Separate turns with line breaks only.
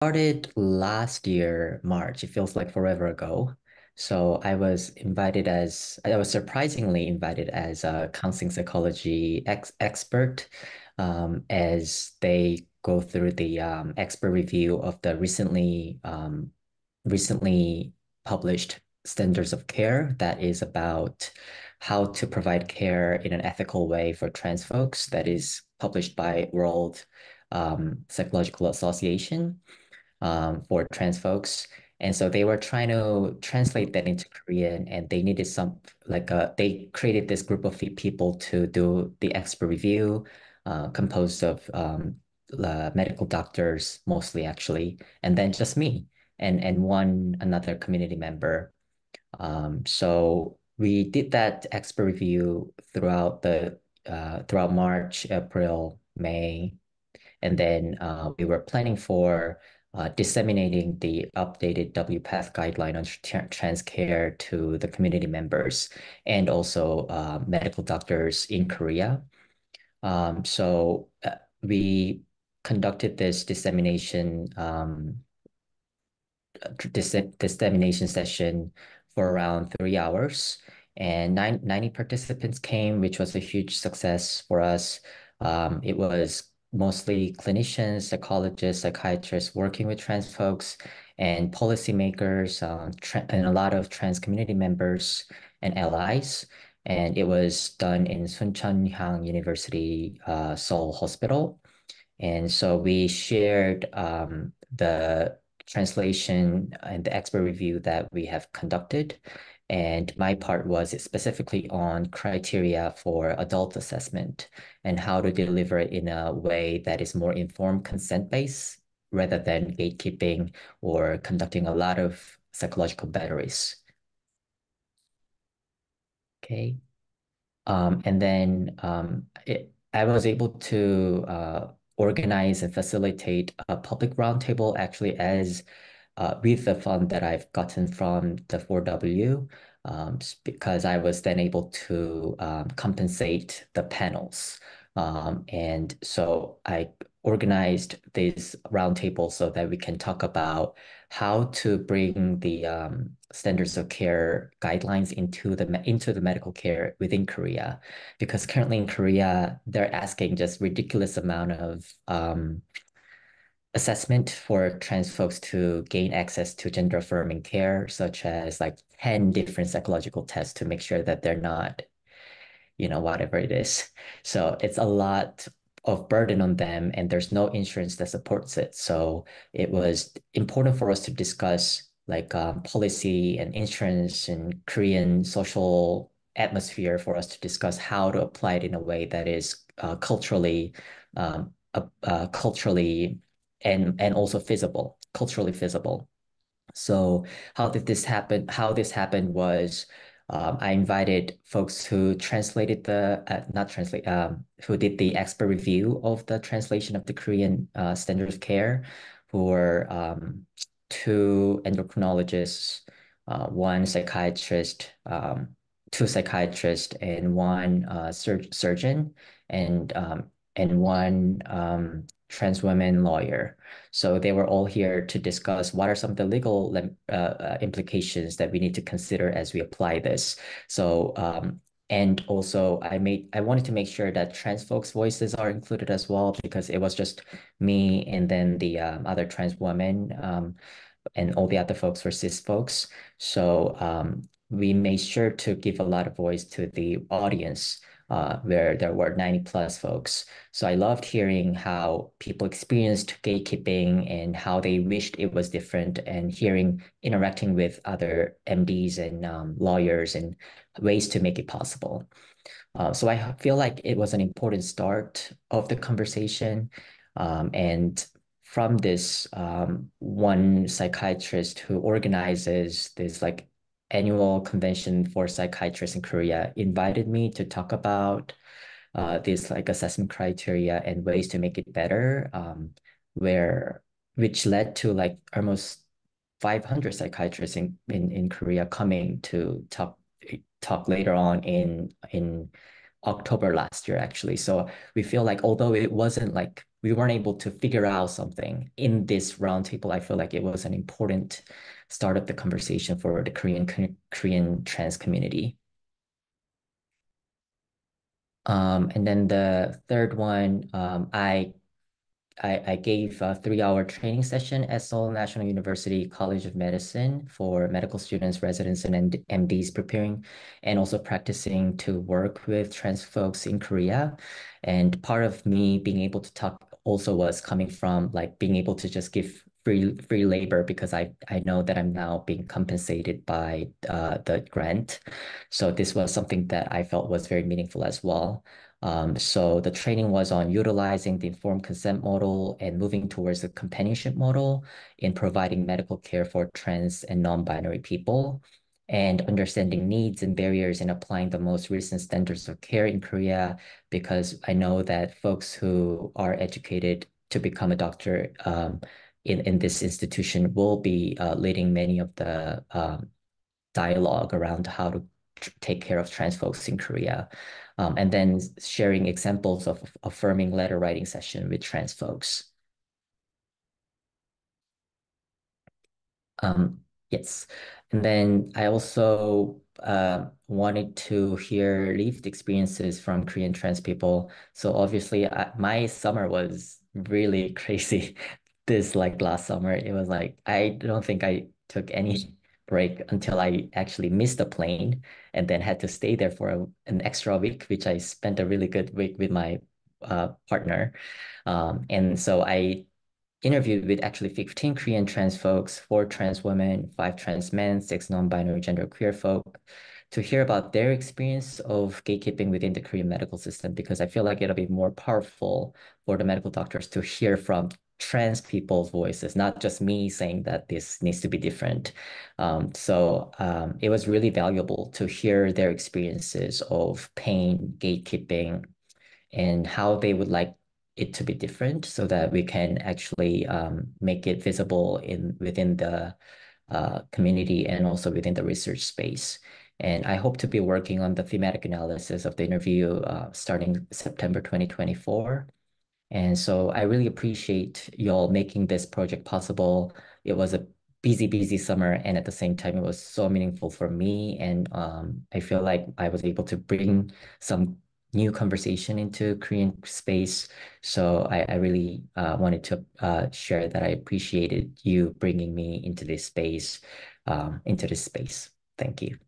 Started last year, March. It feels like forever ago. So I was surprisingly invited as a counseling psychology expert as they go through the expert review of the recently published standards of care that is about how to provide care in an ethical way for trans folks that is published by World Psychological Association for trans folks. And so they were trying to translate that into Korean, and they needed they created this group of people to do the expert review, composed of medical doctors mostly actually, and then just me and one another community member. So we did that expert review throughout March, April, May, and then we were planning for disseminating the updated WPATH guideline on trans care to the community members and also medical doctors in Korea. So we conducted this dissemination session for around 3 hours, and 90 participants came, which was a huge success for us. It was mostly clinicians, psychologists, psychiatrists working with trans folks and policymakers, and a lot of trans community members and allies. And it was done in Suncheonhyang University, Seoul Hospital. And so we shared the translation and the expert review that we have conducted. And my part was specifically on criteria for adult assessment and how to deliver it in a way that is more informed consent-based rather than gatekeeping or conducting a lot of psychological batteries. Okay. And then I was able to organize and facilitate a public roundtable actually as with the fund that I've gotten from the 4W, because I was then able to compensate the panels. And so I organized this roundtable so that we can talk about how to bring the standards of care guidelines into the medical care within Korea, because currently in Korea they're asking just ridiculous amount of assessment for trans folks to gain access to gender affirming care, such as like 10 different psychological tests to make sure that they're not, whatever it is. So it's a lot of burden on them, and there's no insurance that supports it. So it was important for us to discuss like policy and insurance and Korean social atmosphere for us to discuss how to apply it in a way that is culturally and also feasible, culturally feasible. So how did this happen? How this happened was I invited folks who translated not translate, who did the expert review of the translation of the Korean standard of care, who were two endocrinologists, one psychiatrist, two psychiatrists, and one surgeon, and one trans women lawyer. So they were all here to discuss what are some of the legal implications that we need to consider as we apply this. So and also I wanted to make sure that trans folks' voices are included as well, because it was just me and then the other trans women, and all the other folks were cis folks. So we made sure to give a lot of voice to the audience, where there were 90 plus folks. So I loved hearing how people experienced gatekeeping and how they wished it was different, and interacting with other MDs and lawyers and ways to make it possible. So I feel like it was an important start of the conversation. And from this one psychiatrist who organizes this like annual convention for psychiatrists in Korea invited me to talk about these like assessment criteria and ways to make it better, where which led to like almost 500 psychiatrists in Korea coming to talk later on in October last year, actually. So we feel like although it wasn't like we weren't able to figure out something in this roundtable. I feel like it was an important start of the conversation for the Korean trans community. And then the third one, I gave a 3-hour training session at Seoul National University College of Medicine for medical students, residents, and MDs preparing and also practicing to work with trans folks in Korea. And part of me being able to talk also was coming from like being able to just give free labor because I know that I'm now being compensated by the grant. So this was something that I felt was very meaningful as well. So the training was on utilizing the informed consent model and moving towards the companionship model in providing medical care for trans and non-binary people and understanding needs and barriers in applying the most recent standards of care in Korea, because I know that folks who are educated to become a doctor in this institution will be leading many of the dialogue around how to take care of trans folks in Korea. And then sharing examples of affirming letter writing session with trans folks. Um, yes. And then I also wanted to hear lived experiences from Korean trans people. So obviously, my summer was really crazy. This like last summer, it was like I don't think I took any break until I actually missed a plane and then had to stay there for an extra week, which I spent a really good week with my partner. And so I interviewed with actually 15 Korean trans folks, 4 trans women, 5 trans men, 6 non-binary gender queer folk, to hear about their experience of gatekeeping within the Korean medical system, because I feel like it'll be more powerful for the medical doctors to hear from trans people's voices, not just me saying that this needs to be different. It was really valuable to hear their experiences of pain, gatekeeping, and how they would like it to be different so that we can actually make it visible within the community and also within the research space. And I hope to be working on the thematic analysis of the interview starting September 2024. And so I really appreciate y'all making this project possible. It was a busy summer, and at the same time, it was so meaningful for me. And I feel like I was able to bring some new conversation into Korean space. So I really wanted to share that I appreciated you bringing me into this space, into this space. Thank you.